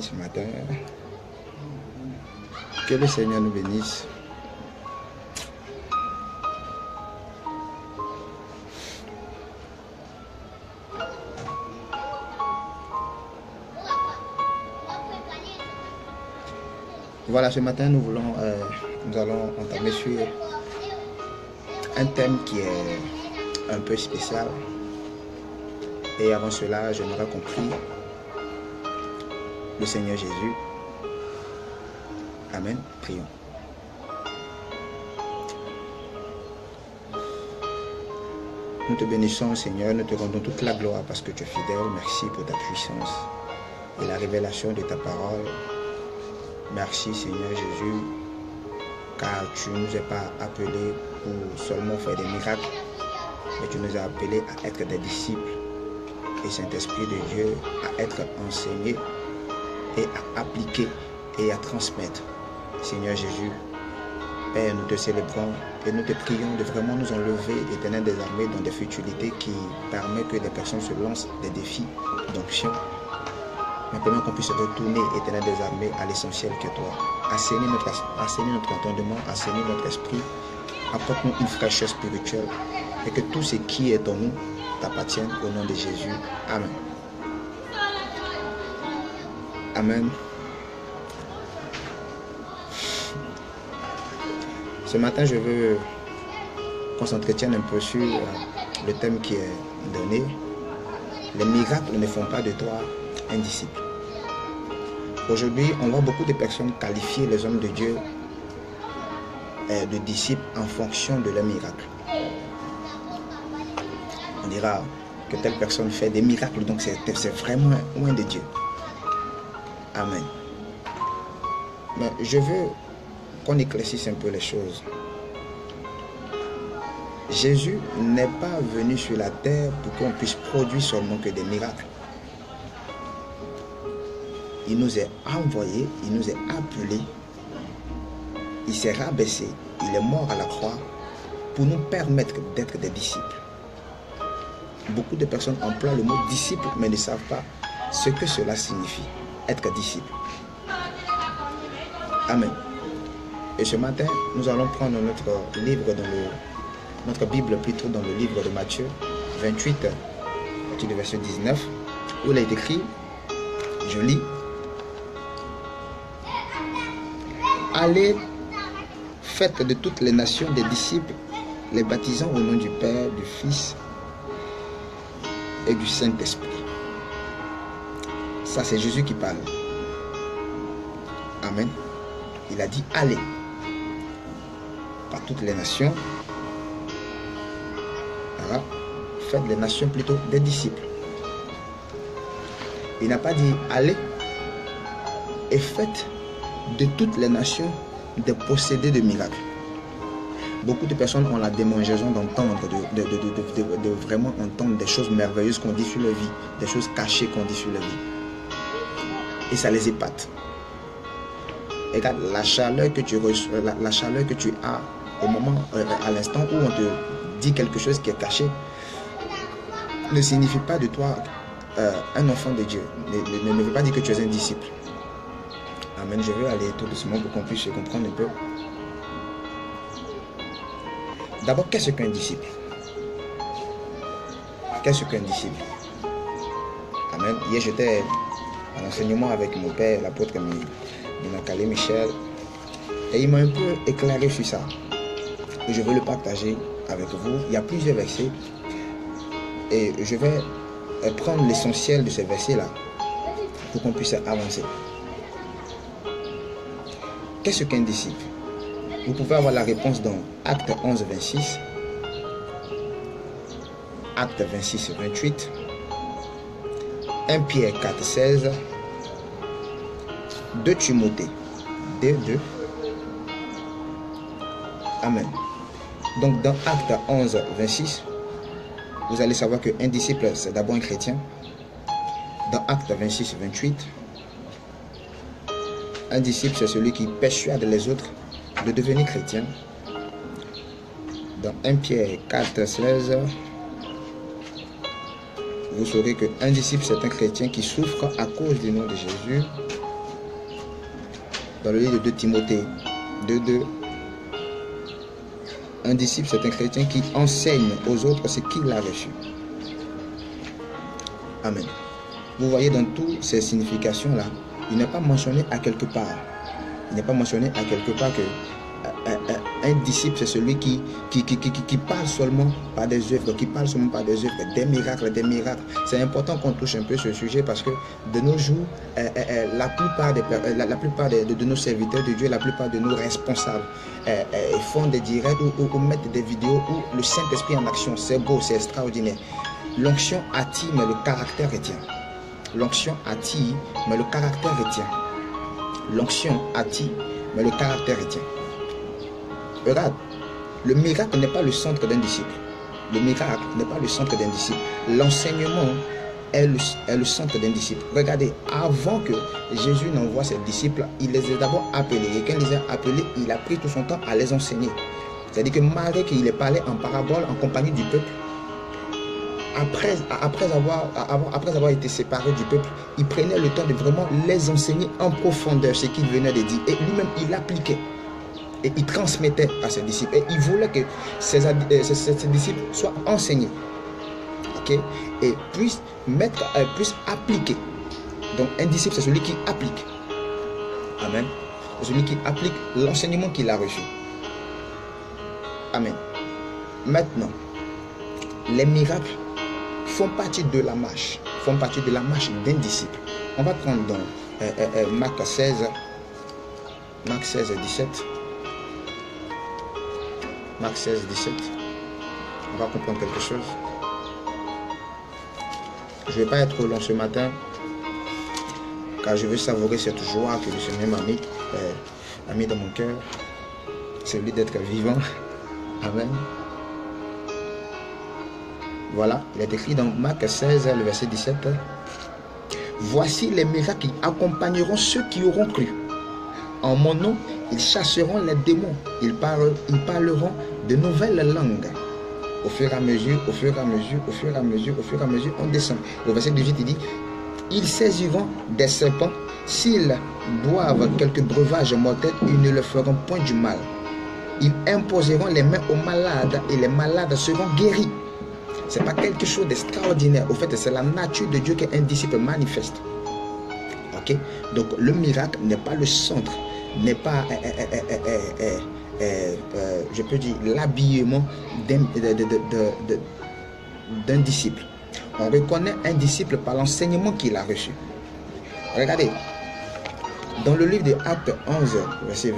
ce matin. Que le Seigneur nous bénisse. Voilà, ce matin, nous allons entamer sur un thème qui est un peu spécial. Et avant cela, j'aimerais qu'on prie le Seigneur Jésus. Amen. Prions. Nous te bénissons, Seigneur. Nous te rendons toute la gloire parce que tu es fidèle. Merci pour ta puissance et la révélation de ta parole. Merci, Seigneur Jésus, car tu ne nous as pas appelés pour seulement faire des miracles, mais tu nous as appelés à être des disciples. Et Saint-Esprit de Dieu, à être enseigné et à appliquer et à transmettre. Seigneur Jésus, Père, nous te célébrons et nous te prions de vraiment nous enlever, Éternel des armées, dans des futilités qui permettent que les personnes se lancent des défis d'onction. Maintenant qu'on puisse retourner, Éternel des armées, à l'essentiel que toi. Assainir notre entendement, assainir notre esprit, apporte-nous une fraîcheur spirituelle et que tout ce qui est en nous t'appartienne au nom de Jésus. Amen. Amen. Ce matin, je veux qu'on s'entretienne un peu sur le thème qui est donné. Les miracles ne font pas de toi un disciple. Aujourd'hui, on voit beaucoup de personnes qualifier les hommes de Dieu de disciples en fonction de leurs miracles. On dira que telle personne fait des miracles, donc c'est vraiment loin de Dieu. Amen. Mais je veux qu'on éclaircisse un peu les choses. Jésus n'est pas venu sur la terre pour qu'on puisse produire seulement que des miracles. Il nous est envoyé, il nous est appelé, il s'est rabaissé, il est mort à la croix pour nous permettre d'être des disciples. Beaucoup de personnes emploient le mot disciple mais ne savent pas ce que cela signifie, être disciple. Amen. Et ce matin, nous allons prendre notre livre, notre Bible plutôt dans le livre de Matthieu 28, le verset 19, où il est écrit, je lis, allez, faites de toutes les nations des disciples, les baptisant au nom du Père, du Fils et du Saint-Esprit. Ça, c'est Jésus qui parle. Amen. Il a dit, allez, par toutes les nations. Voilà. Faites les nations plutôt des disciples. Il n'a pas dit, allez, et faites de toutes les nations des possédés de miracles. Beaucoup de personnes ont la démangeaison d'entendre, de vraiment entendre des choses merveilleuses qu'on dit sur leur vie, des choses cachées qu'on dit sur leur vie. Et ça les épate. Et regarde, la chaleur que tu as au moment, à l'instant où on te dit quelque chose qui est caché, ne signifie pas de toi un enfant de Dieu. Ne veut pas dire que tu es un disciple. Amen. Je veux aller tout doucement pour qu'on puisse comprendre un peu. D'abord, qu'est-ce qu'un disciple? Qu'est-ce qu'un disciple? Amen. Hier, j'étais en enseignement avec mon père, l'apôtre Minakale Michel, et il m'a un peu éclairé sur ça. Et je veux le partager avec vous. Il y a plusieurs versets et je vais prendre l'essentiel de ces versets-là pour qu'on puisse avancer. Qu'est-ce qu'un disciple? Vous pouvez avoir la réponse dans Acte 11, 26, Acte 26, 28, 1 Pierre 4, 16, 2 Timothée 2, 2. Amen. Donc dans Acte 11, 26, vous allez savoir qu'un disciple, c'est d'abord un chrétien. Dans Acte 26, 28, un disciple, c'est celui qui persuade les autres de devenir chrétien. Dans 1 Pierre 4, 16, vous saurez qu'un disciple, c'est un chrétien qui souffre à cause du nom de Jésus. dans le livre de 2 Timothée 2:2. Un disciple, c'est un chrétien qui enseigne aux autres ce qu'il a reçu. Amen. Vous voyez dans toutes ces significations-là, il n'est pas mentionné à quelque part. Il n'est pas mentionné à quelque part que un disciple, c'est celui qui parle seulement par des œuvres, qui parle seulement par des œuvres, des miracles, des miracles. C'est important qu'on touche un peu ce sujet parce que de nos jours, la plupart de nos serviteurs de Dieu, la plupart de nos responsables font des directs ou mettent des vidéos où le Saint-Esprit en action. C'est beau, c'est extraordinaire. L'onction attire, mais le caractère retient. L'onction attire, mais le caractère retient. L'onction attire, mais le caractère retient. Regarde, le miracle n'est pas le centre d'un disciple. Le miracle n'est pas le centre d'un disciple. L'enseignement est le centre d'un disciple. Regardez, avant que Jésus n'envoie ses disciples, il les a d'abord appelés. Et quand il les a appelés, il a pris tout son temps à les enseigner. C'est-à-dire que malgré qu'il les parlait en parabole, en compagnie du peuple, après avoir été séparé du peuple, il prenait le temps de vraiment les enseigner en profondeur ce qu'il venait de dire. Et lui-même, il appliquait. Et il transmettait à ses disciples. Et il voulait que ses disciples soient enseignés. Okay? Et puissent appliquer. Donc un disciple, c'est celui qui applique. Amen. C'est celui qui applique l'enseignement qu'il a reçu. Amen. Maintenant, les miracles font partie de la marche. Font partie de la marche d'un disciple. On va prendre dans Marc 16, 17. Marc 16, 17. On va comprendre quelque chose. Je ne vais pas être long ce matin, car je veux savourer cette joie que le Seigneur m'a mis dans mon cœur. Celui d'être vivant. Amen. Voilà, il est écrit dans Marc 16, le verset 17. Voici les miracles qui accompagneront ceux qui auront cru. En mon nom, ils chasseront les démons. Ils parleront de nouvelles langues. Au fur et à mesure, on descend. Au verset 18, il dit, ils saisiront des serpents. S'ils boivent quelques breuvages mortels, ils ne leur feront point du mal. Ils imposeront les mains aux malades et les malades seront guéris. Ce n'est pas quelque chose d'extraordinaire. Au fait, c'est la nature de Dieu qu'un disciple manifeste. Ok? Donc, le miracle n'est pas le centre, n'est pas, je peux dire, l'habillement d'un disciple. On reconnaît un disciple par l'enseignement qu'il a reçu. Regardez, dans le livre de Actes 11, le verset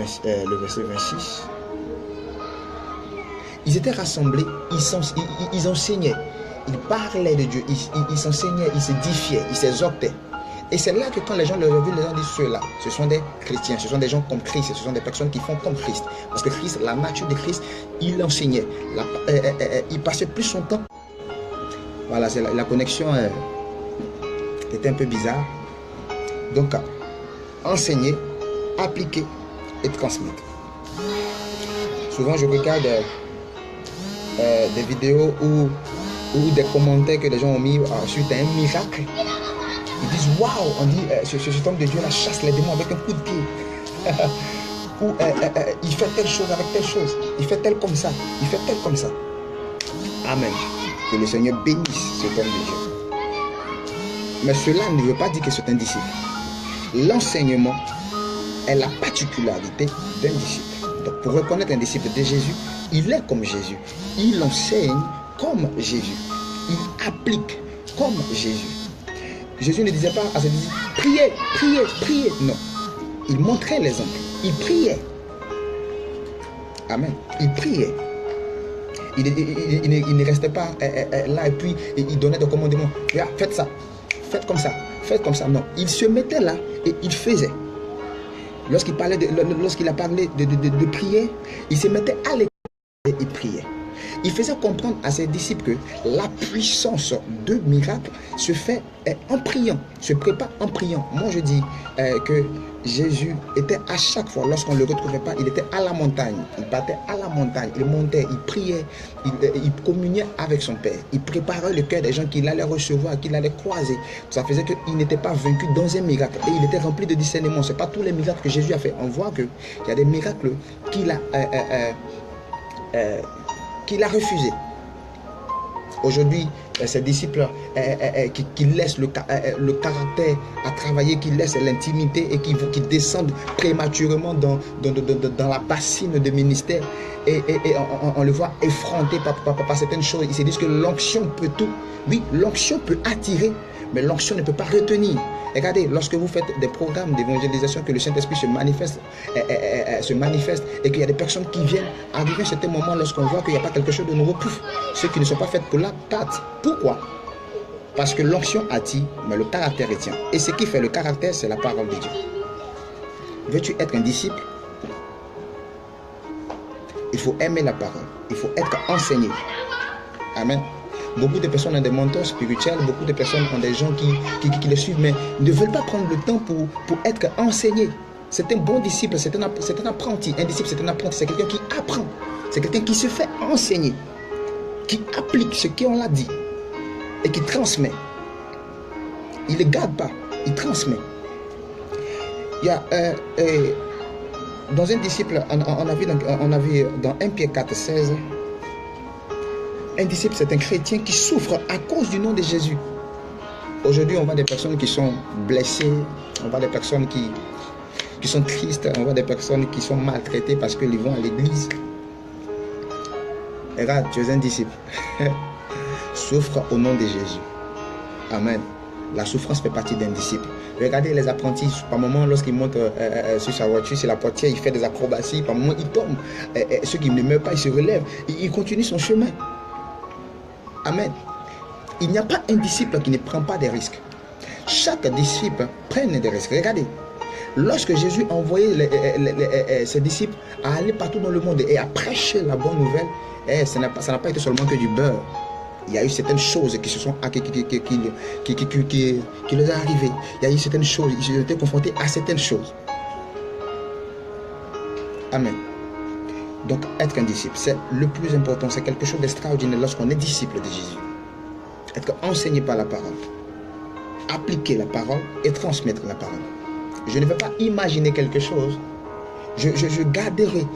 26, ils étaient rassemblés, ils enseignaient, ils parlaient de Dieu, ils s'enseignaient, ils s'édifiaient, ils s'exhortaient. Et c'est là que quand les gens leur ont vu, les gens disent ceux-là, ce sont des chrétiens, ce sont des gens comme Christ, ce sont des personnes qui font comme Christ. Parce que Christ, la nature de Christ, il enseignait, il passait plus son temps. Voilà, la connexion était un peu bizarre. Donc, enseigner, appliquer et transmettre. Souvent, je regarde des vidéos ou des commentaires que les gens ont mis suite à un miracle. Ils disent waouh, on dit cet homme de Dieu là chasse les démons avec un coup de pied. Ou il fait telle chose avec telle chose. Il fait tel comme ça. Il fait tel comme ça. Amen. Que le Seigneur bénisse cet homme de Dieu. Mais cela ne veut pas dire que c'est un disciple. L'enseignement est la particularité d'un disciple. Donc pour reconnaître un disciple de Jésus, il est comme Jésus. Il enseigne comme Jésus. Il applique comme Jésus. Jésus ne disait pas à ses disciples, priez, priez, priez. Non. Il montrait l'exemple. Il priait. Amen. Il priait. Il ne restait pas là et puis il donnait des commandements. Faites ça. Faites comme ça. Faites comme ça. Non. Il se mettait là et il faisait. Lorsqu'il a parlé de prier, il se mettait à l'école et il priait. Il faisait comprendre à ses disciples que la puissance de miracle se fait en priant, se prépare en priant. Moi, je dis que Jésus était à chaque fois, lorsqu'on ne le retrouvait pas, il était à la montagne. Il partait à la montagne, il montait, il priait, il communiait avec son Père. Il préparait le cœur des gens qu'il allait recevoir, qu'il allait croiser. Ça faisait qu'il n'était pas vaincu dans un miracle. Et il était rempli de discernement. Ce n'est pas tous les miracles que Jésus a fait. On voit qu'il y a des miracles qu'il a refusés. Aujourd'hui, ses disciples qui laissent le caractère à travailler, qui laissent l'intimité et qui descendent prématurément dans la bassine de ministère. Et on le voit effronté par certaines choses. Ils se disent que l'onction peut tout. Oui, l'onction peut attirer, mais l'onction ne peut pas retenir. Regardez, lorsque vous faites des programmes d'évangélisation, que le Saint-Esprit se manifeste et qu'il y a des personnes qui viennent arriver à un certain moment lorsqu'on voit qu'il n'y a pas quelque chose de nouveau, pouf, ceux qui ne sont pas faits pour la patte. Pourquoi? Parce que l'onction attire, mais le caractère retient. Et ce qui fait le caractère, c'est la parole de Dieu. Veux-tu être un disciple? Il faut aimer la parole. Il faut être enseigné. Amen. Beaucoup de personnes ont des mentors spirituels, beaucoup de personnes ont des gens qui les suivent, mais ne veulent pas prendre le temps pour être enseignés. C'est un bon disciple, c'est un apprenti. Un disciple, c'est un apprenti, c'est quelqu'un qui apprend. C'est quelqu'un qui se fait enseigner, qui applique ce qu'on l'a dit et qui transmet. Il ne garde pas, il transmet. Il y a dans un disciple, on a vu dans 1 Pierre 4, 16, un disciple, c'est un chrétien qui souffre à cause du nom de Jésus. Aujourd'hui, on voit des personnes qui sont blessées, on voit des personnes qui sont tristes, on voit des personnes qui sont maltraitées parce qu'ils vont à l'église. Regarde, tu es un disciple. Souffre au nom de Jésus. Amen. La souffrance fait partie d'un disciple. Regardez les apprentis, par moment, lorsqu'ils montent sur sa voiture, sur la portière, il fait des acrobaties, par moment, il tombe. Ceux qui ne meurent pas, ils se relèvent. Il continue son chemin. Amen. Il n'y a pas un disciple qui ne prend pas des risques. Chaque disciple prend des risques. Regardez, lorsque Jésus a envoyé ses disciples à aller partout dans le monde et à prêcher la bonne nouvelle, ça n'a pas été seulement que du beurre. Il y a eu certaines choses qui leur est arrivé. Il y a eu certaines choses, ils ont été confrontés à certaines choses. Amen. Donc, être un disciple, c'est le plus important. C'est quelque chose d'extraordinaire lorsqu'on est disciple de Jésus. Être enseigné par la parole. Appliquer la parole et transmettre la parole. Je ne vais pas imaginer quelque chose. Je garderai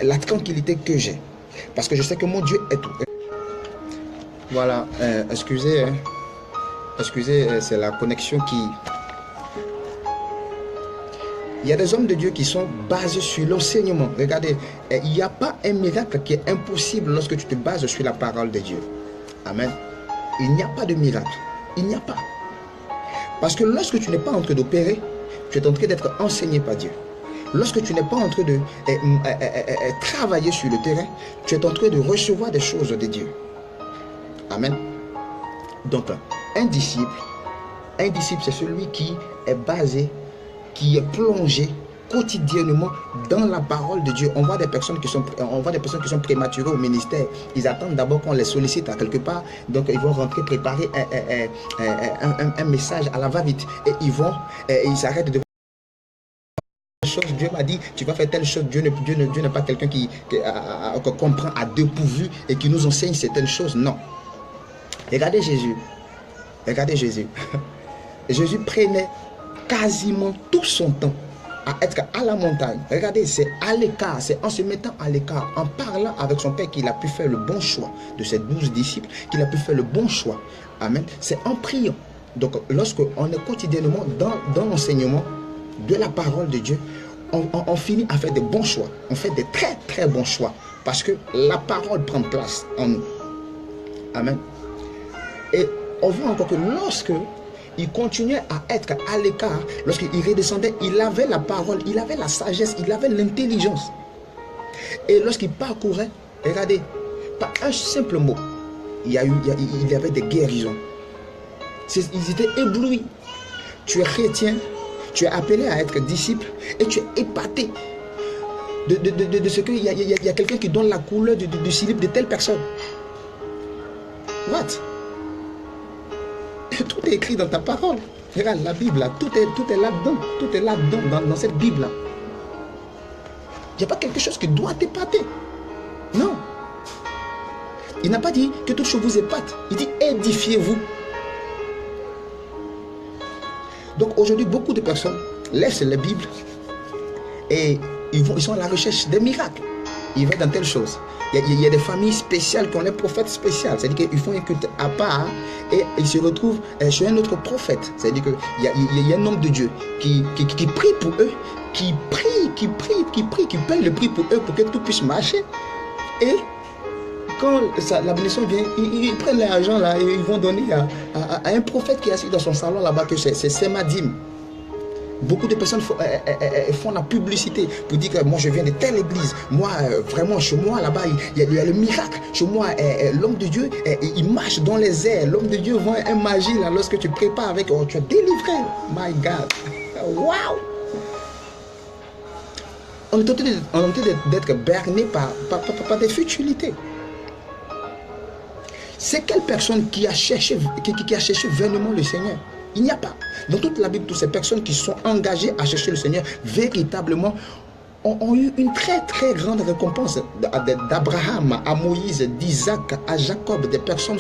la tranquillité que j'ai. Parce que je sais que mon Dieu est tout. Voilà, excusez, c'est la connexion qui... Il y a des hommes de Dieu qui sont basés sur l'enseignement. Regardez, il n'y a pas un miracle qui est impossible lorsque tu te bases sur la parole de Dieu. Amen. Il n'y a pas de miracle. Il n'y a pas. Parce que lorsque tu n'es pas en train d'opérer, tu es en train d'être enseigné par Dieu. Lorsque tu n'es pas en train de travailler sur le terrain, tu es en train de recevoir des choses de Dieu. Amen. Donc, un disciple, c'est celui qui est basé, qui est plongé quotidiennement dans la parole de Dieu. On voit des personnes qui sont prématurées au ministère. Ils attendent d'abord qu'on les sollicite à quelque part. Donc, ils vont rentrer préparer un message à la va-vite. Et ils s'arrêtent de Dieu m'a dit, tu vas faire telle chose. Dieu n'est pas quelqu'un qui comprend à deux pourvus et qui nous enseigne certaines choses. Non. Regardez Jésus. Regardez Jésus. Jésus prenait quasiment tout son temps à être à la montagne. Regardez, c'est à l'écart, c'est en se mettant à l'écart, en parlant avec son Père qu'il a pu faire le bon choix de ses 12 disciples, qu'il a pu faire le bon choix. Amen. C'est en priant. Donc, lorsqu'on est quotidiennement dans l'enseignement de la parole de Dieu, on finit à faire des bons choix. On fait des très très bons choix parce que la parole prend place en nous. Amen. Et on voit encore que lorsque il continuait à être à l'écart, lorsqu'il redescendait, il avait la parole, il avait la sagesse, il avait l'intelligence. Et lorsqu'il parcourait, regardez, pas un simple mot, il y avait des guérisons. Ils étaient éblouis. Tu es chrétien, tu es appelé à être disciple et tu es épaté. de ce qu'il y a quelqu'un qui donne la couleur du slip de telle personne. What? Tout est écrit dans ta parole. Regarde la Bible, là, tout est là-dedans. Tout est là-dedans, dans cette Bible-là. Il n'y a pas quelque chose qui doit t'épater. Non. Il n'a pas dit que toute chose vous épate. Il dit édifiez-vous. Donc aujourd'hui, beaucoup de personnes laissent la Bible et ils sont à la recherche des miracles. Ils vont dans telle chose. Il y a des familles spéciales qui ont les prophètes spéciaux. C'est-à-dire qu'ils font un culte à part et ils se retrouvent chez un autre prophète. C'est-à-dire qu'il y a un homme de Dieu qui prie pour eux, qui paye le prix pour eux pour que tout puisse marcher. Et quand la bénédiction vient, ils prennent l'argent là et ils vont donner à un prophète qui est assis dans son salon là-bas, que c'est ma dîme. Beaucoup de personnes font la publicité pour dire que moi je viens de telle église. Moi, vraiment, chez moi là-bas, il y a le miracle. Chez moi, l'homme de Dieu, il marche dans les airs. L'homme de Dieu voit un magie là, lorsque tu prépares avec, oh, tu es délivré. My God. Wow. On est tenté d'être berné par des futilités. C'est quelle personne qui a cherché vainement le Seigneur? Il n'y a pas. Dans toute la Bible, toutes ces personnes qui sont engagées à chercher le Seigneur, véritablement, ont eu une très très grande récompense. D'Abraham à Moïse, d'Isaac à Jacob, des personnes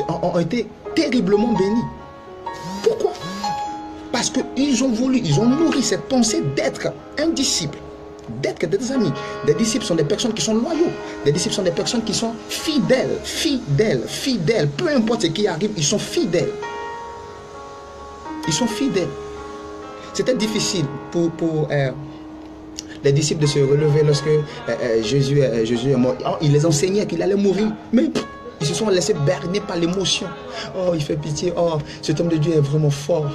ont été terriblement bénies. Pourquoi? Parce qu'ils ont voulu, ils ont nourri cette pensée d'être un disciple, d'être des amis. Des disciples sont des personnes qui sont loyaux. Des disciples sont des personnes qui sont fidèles. Peu importe ce qui arrive, ils sont fidèles. Ils sont fidèles. C'était difficile pour les disciples de se relever lorsque Jésus est mort. Oh, il les enseignait qu'il allait mourir. Mais ils se sont laissés berner par l'émotion. Oh, il fait pitié. Oh, cet homme de Dieu est vraiment fort.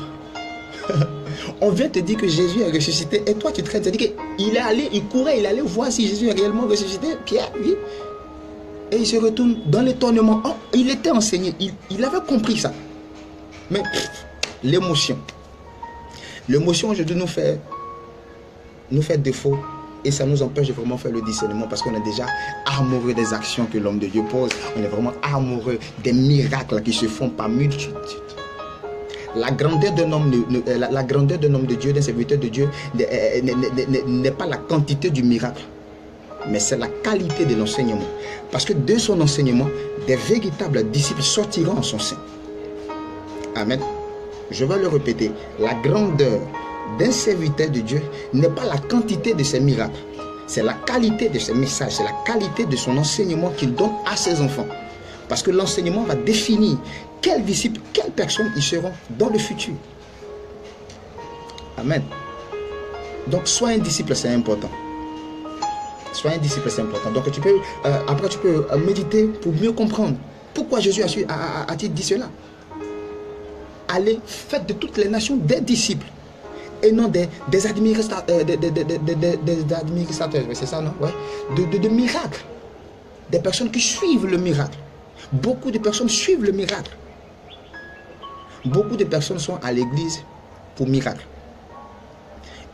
On vient te dire que Jésus est ressuscité et toi tu traites. C'est-à-dire qu'il est allé, il courait, il allait voir si Jésus est réellement ressuscité. Pierre, oui. Et il se retourne dans l'étonnement. Oh, il était enseigné. Il avait compris ça. Mais l'émotion aujourd'hui nous fait défaut et ça nous empêche de vraiment faire le discernement parce qu'on est déjà amoureux des actions que l'homme de Dieu pose. On est vraiment amoureux des miracles qui se font par multitude. La grandeur d'un homme de Dieu, d'un serviteur de Dieu n'est pas la quantité du miracle, mais c'est la qualité de l'enseignement. Parce que de son enseignement, des véritables disciples sortiront en son sein. Amen. Je vais le répéter, la grandeur d'un serviteur de Dieu n'est pas la quantité de ses miracles, c'est la qualité de ses messages, c'est la qualité de son enseignement qu'il donne à ses enfants. Parce que l'enseignement va définir quels disciples, quelles personnes ils seront dans le futur. Amen. Donc, sois un disciple, c'est important. Sois un disciple, c'est important. Donc, après, tu peux méditer pour mieux comprendre pourquoi Jésus a-t-il dit cela. Allez, faites de toutes les nations des disciples et non des administrateurs, c'est ça, non? Ouais. De miracles. Des personnes qui suivent le miracle. Beaucoup de personnes suivent le miracle. Beaucoup de personnes sont à l'église pour miracle.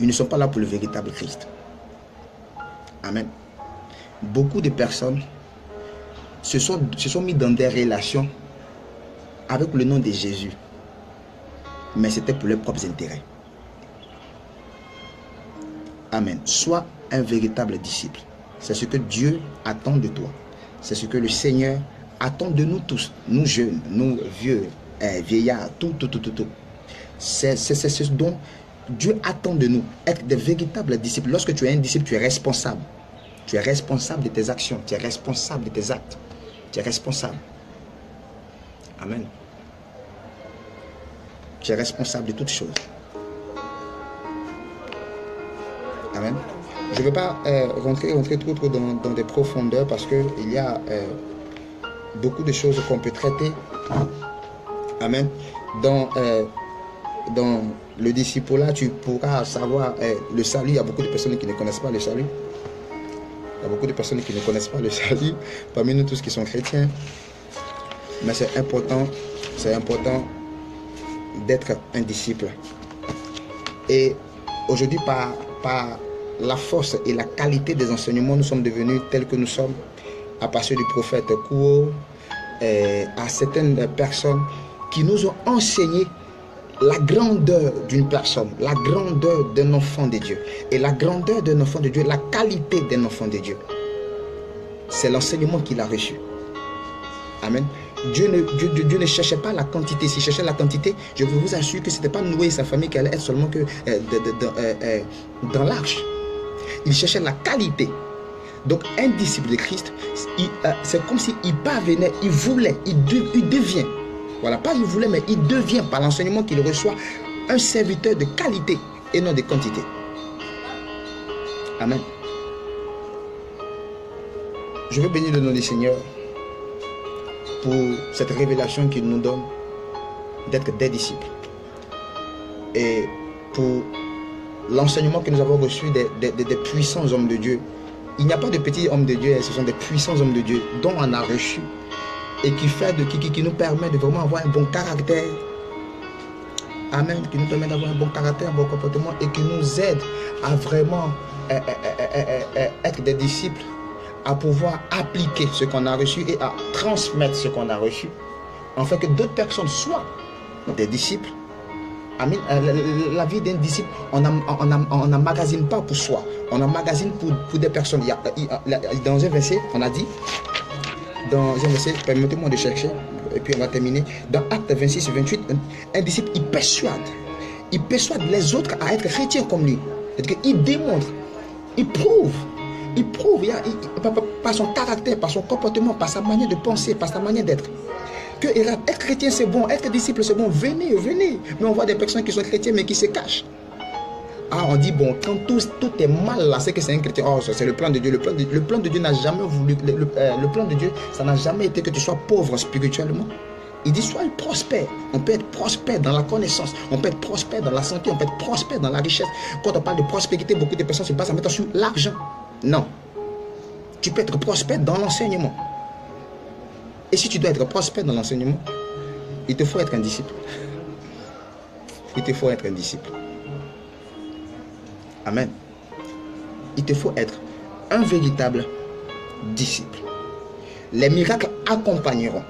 Ils ne sont pas là pour le véritable Christ. Amen. Beaucoup de personnes se sont mis dans des relations avec le nom de Jésus. Mais c'était pour leurs propres intérêts. Amen. Sois un véritable disciple. C'est ce que Dieu attend de toi. C'est ce que le Seigneur attend de nous tous. Nous jeunes, nous vieux, vieillards, tout. C'est ce dont Dieu attend de nous. Être des véritables disciples. Lorsque tu es un disciple, tu es responsable. Tu es responsable de tes actions. Tu es responsable de tes actes. Tu es responsable. Amen. Tu es responsable de toutes choses. Amen. Je ne vais pas rentrer trop dans des profondeurs parce qu'il y a beaucoup de choses qu'on peut traiter. Amen. Dans le disciple-là, tu pourras savoir le salut. Il y a beaucoup de personnes qui ne connaissent pas le salut. Il y a beaucoup de personnes qui ne connaissent pas le salut parmi nous tous qui sont chrétiens. Mais c'est important d'être un disciple. Et aujourd'hui, par la force et la qualité des enseignements, nous sommes devenus tels que nous sommes, à partir du prophète Kouo, à certaines personnes qui nous ont enseigné la grandeur d'une personne, la grandeur d'un enfant de Dieu. Et la grandeur d'un enfant de Dieu, la qualité d'un enfant de Dieu, c'est l'enseignement qu'il a reçu. Amen. Dieu ne cherchait pas la quantité. S'il cherchait la quantité, je vous assure que ce n'était pas Noé et sa famille qui allaient être seulement que dans l'arche. Il cherchait la qualité. Donc un disciple de Christ, c'est comme s'il parvenait, il voulait, il devient. Voilà, pas il voulait, mais il devient par l'enseignement qu'il reçoit un serviteur de qualité et non de quantité. Amen. Je veux bénir le nom du Seigneur pour cette révélation qu'il nous donne d'être des disciples. Et pour l'enseignement que nous avons reçu des puissants hommes de Dieu. Il n'y a pas de petits hommes de Dieu, ce sont des puissants hommes de Dieu dont on a reçu et qui nous permet de vraiment avoir un bon caractère. Amen. Qui nous permet d'avoir un bon caractère, un bon comportement et qui nous aide à vraiment être des disciples, à pouvoir appliquer ce qu'on a reçu et à transmettre ce qu'on a reçu, afin que d'autres personnes soient des disciples. Amen. La vie d'un disciple, on n'emmagasine pas pour soi, on emmagasine pour des personnes. Dans un verset, on a dit, dans un verset, permettez-moi de chercher, et puis on va terminer. Dans Actes 26 et 28, un disciple, il persuade les autres à être chrétiens comme lui. Il démontre, il prouve, par son caractère, par son comportement, par sa manière de penser, par sa manière d'être. Que être chrétien c'est bon, être disciple c'est bon, venez. Mais on voit des personnes qui sont chrétiens mais qui se cachent. Ah, on dit bon, quand tout est mal là, c'est que c'est un chrétien. Oh, c'est le plan de Dieu. Le plan de Dieu n'a jamais voulu. Le plan de Dieu, ça n'a jamais été que tu sois pauvre spirituellement. Il dit sois prospère. On peut être prospère dans la connaissance, on peut être prospère dans la santé, on peut être prospère dans la richesse. Quand on parle de prospérité, beaucoup de personnes se basent à mettre sur l'argent. Non. Tu peux être prospère dans l'enseignement. Et si tu dois être prospère dans l'enseignement, il te faut être un disciple. Il te faut être un disciple. Amen. Il te faut être un véritable disciple. Les miracles accompagneront.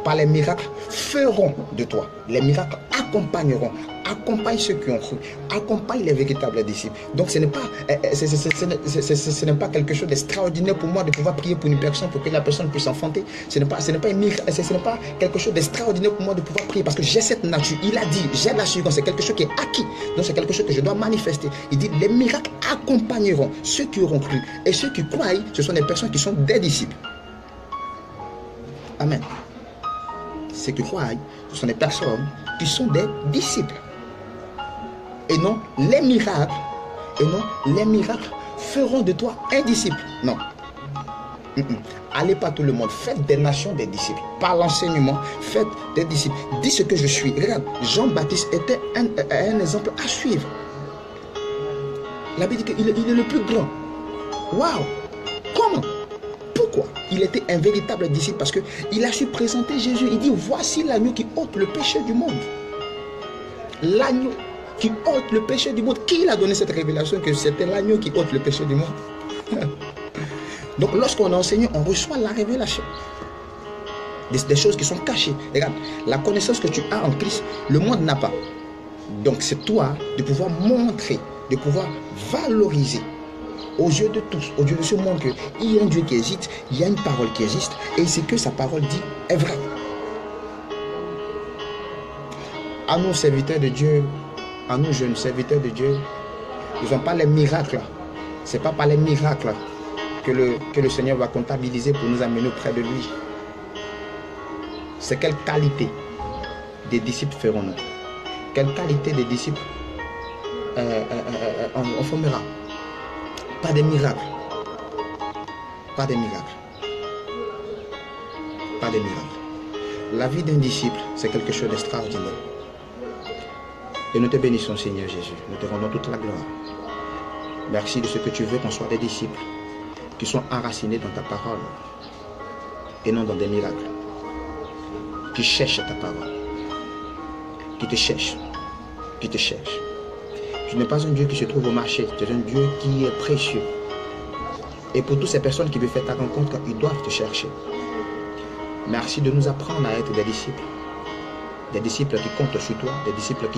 Pas les miracles feront de toi. Les miracles accompagneront. Accompagne ceux qui ont cru. Accompagne les véritables disciples. Donc ce n'est pas quelque chose d'extraordinaire pour moi de pouvoir prier pour une personne pour que la personne puisse enfanter. Ce n'est pas quelque chose d'extraordinaire pour moi de pouvoir prier parce que j'ai cette nature. Il a dit, j'ai l'assurance, c'est quelque chose qui est acquis. Donc c'est quelque chose que je dois manifester. Il dit, les miracles accompagneront ceux qui auront cru. Et ceux qui croient, ce sont des personnes qui sont des disciples. Amen. Ceux qui croient, ce sont des personnes qui sont des disciples. Et non les miracles. Et non les miracles feront de toi un disciple. Non. Allez pas tout le monde. Faites des nations des disciples. Par l'enseignement, faites des disciples. Dis ce que je suis. Regarde, Jean-Baptiste était un exemple à suivre. La Bible dit qu'il est le plus grand. Waouh! Comment? Pourquoi? Il était un véritable disciple parce qu'il a su présenter Jésus. Il dit, voici l'agneau qui ôte le péché du monde. L'agneau qui ôte le péché du monde. Qui a donné cette révélation que c'était l'agneau qui ôte le péché du monde? Donc lorsqu'on enseigne, on reçoit la révélation. Des choses qui sont cachées. Regarde, la connaissance que tu as en Christ, le monde n'a pas. Donc c'est toi de pouvoir montrer, de pouvoir valoriser aux yeux de tous, aux yeux de ce monde, qu'il y a un Dieu qui existe, il y a une parole qui existe, et ce que sa parole dit est vrai. À nous, serviteurs de Dieu, à nous, jeunes serviteurs de Dieu, ils n'ont pas les miracles. Ce n'est pas par les miracles que le Seigneur va comptabiliser pour nous amener auprès de lui. C'est quelle qualité des disciples ferons-nous? Quelle qualité des disciples on formera? Pas des miracles. Pas des miracles. Pas des miracles. La vie d'un disciple, c'est quelque chose d'extraordinaire. Et nous te bénissons, Seigneur Jésus. Nous te rendons toute la gloire. Merci de ce que tu veux qu'on soit des disciples qui sont enracinés dans ta parole et non dans des miracles. Qui cherchent ta parole. Qui te cherchent. Qui te cherchent. Tu n'es pas un Dieu qui se trouve au marché. Tu es un Dieu qui est précieux. Et pour toutes ces personnes qui veulent faire ta rencontre, ils doivent te chercher. Merci de nous apprendre à être des disciples. Des disciples qui comptent sur toi. Des disciples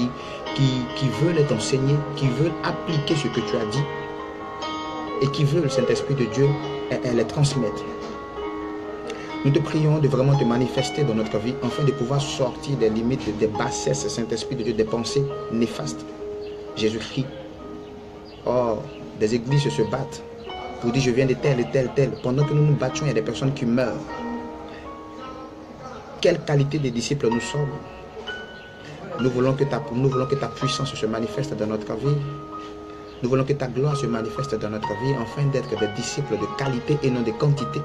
qui veulent t'enseigner, qui veulent appliquer ce que tu as dit. Et qui veulent, Saint-Esprit de Dieu, les transmettre. Nous te prions de vraiment te manifester dans notre vie, afin de pouvoir sortir des limites, des bassesses, Saint-Esprit de Dieu, des pensées néfastes. Jésus-Christ. Oh, des églises se battent pour dire je viens de tel et tel, tel. Pendant que nous nous battions, il y a des personnes qui meurent. Quelle qualité de disciples nous sommes. Nous voulons que ta puissance se manifeste dans notre vie. Nous voulons que ta gloire se manifeste dans notre vie, afin d'être des disciples de qualité et non de quantité.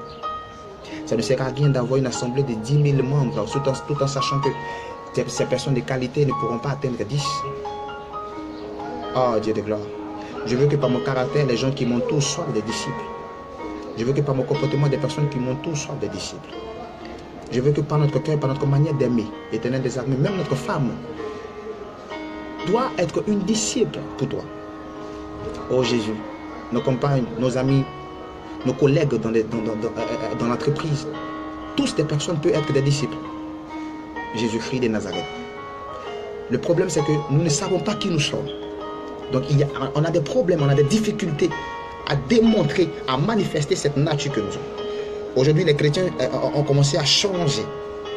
Ça ne sert à rien d'avoir une assemblée de 10 000 membres, tout en sachant que ces personnes de qualité ne pourront pas atteindre 10. Oh Dieu de gloire. Je veux que par mon caractère, les gens qui m'entourent soient des disciples. Je veux que par mon comportement, des personnes qui m'entourent soient des disciples. Je veux que par notre cœur, par notre manière d'aimer, Éternel des armées, même notre femme, doit être une disciple pour toi. Oh Jésus, nos compagnes, nos amis, nos collègues dans l'entreprise, tous des personnes peuvent être des disciples. Jésus-Christ de Nazareth. Le problème, c'est que nous ne savons pas qui nous sommes. Donc, on a des problèmes, on a des difficultés à démontrer, à manifester cette nature que nous sommes. Aujourd'hui, les chrétiens ont commencé à changer.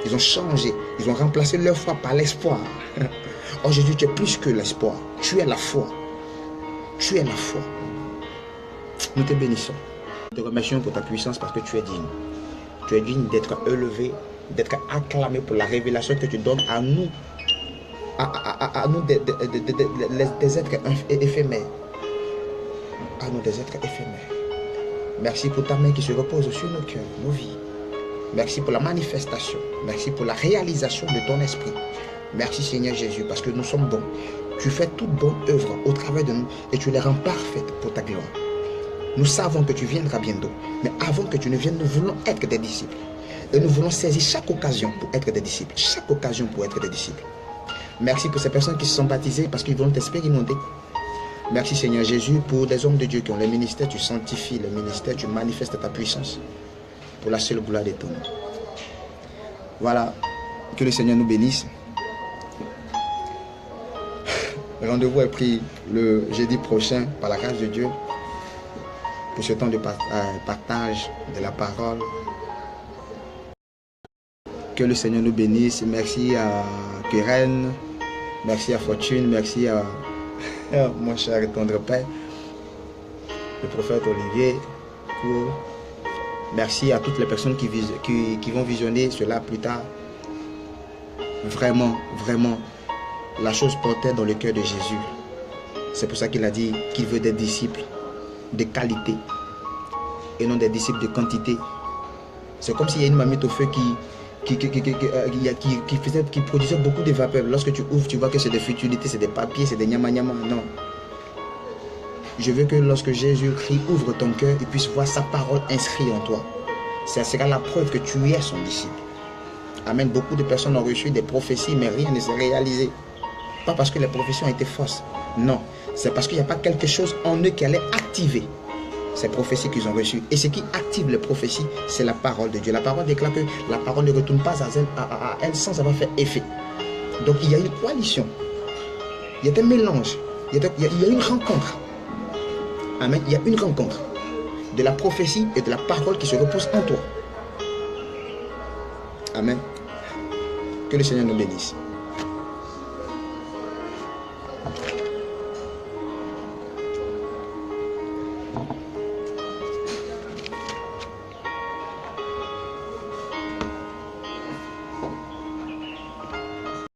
Ils ont changé. Ils ont remplacé leur foi par l'espoir. Oh Jésus, tu es plus que l'espoir. Tu es la foi. Tu es la foi. Nous te bénissons. Nous te remercions pour ta puissance parce que tu es digne. Tu es digne d'être élevé, d'être acclamé pour la révélation que tu donnes à nous. À nous des êtres éphémères. À nous des êtres éphémères. Merci pour ta main qui se repose sur nos cœurs, nos vies. Merci pour la manifestation. Merci pour la réalisation de ton esprit. Merci Seigneur Jésus parce que nous sommes bons. Tu fais toute bonne œuvre au travers de nous et tu les rends parfaites pour ta gloire. Nous savons que tu viendras bientôt. Mais avant que tu ne viennes, nous voulons être des disciples. Et nous voulons saisir chaque occasion pour être des disciples. Chaque occasion pour être des disciples. Merci pour ces personnes qui se sont baptisées parce qu'ils vont t'expérimenter. Merci Seigneur Jésus pour des hommes de Dieu qui ont le ministère. Tu sanctifies le ministère, tu manifestes ta puissance pour la seule gloire de ton nom. Voilà, que le Seigneur nous bénisse. Rendez-vous est pris le jeudi prochain par la grâce de Dieu pour ce temps de partage de la parole. Que le Seigneur nous bénisse. Merci à Keren, merci à Fortune, merci à mon cher et tendre Père, le prophète Olivier. Merci à toutes les personnes qui vont visionner cela plus tard. Vraiment, vraiment, la chose portait dans le cœur de Jésus. C'est pour ça qu'il a dit qu'il veut des disciples de qualité et non des disciples de quantité. C'est comme s'il y a une marmite au feu qui produisait beaucoup de vapeur. Lorsque tu ouvres, tu vois que c'est des futilités, c'est des papiers, c'est des nyama-nyama. Non. Je veux que lorsque Jésus-Christ ouvre ton cœur, il puisse voir sa parole inscrite en toi. Ça sera la preuve que tu es son disciple. Amen. Beaucoup de personnes ont reçu des prophéties, mais rien ne s'est réalisé. Pas parce que les prophéties ont été fausses. Non. C'est parce qu'il n'y a pas quelque chose en eux qui allait activer ces prophéties qu'ils ont reçues. Et ce qui active les prophéties, c'est la parole de Dieu. La parole déclare que la parole ne retourne pas à elle sans avoir fait effet. Donc il y a une coalition. Il y a un mélange. Il y a une rencontre. Amen. Il y a une rencontre de la prophétie et de la parole qui se repose en toi. Amen. Que le Seigneur nous bénisse.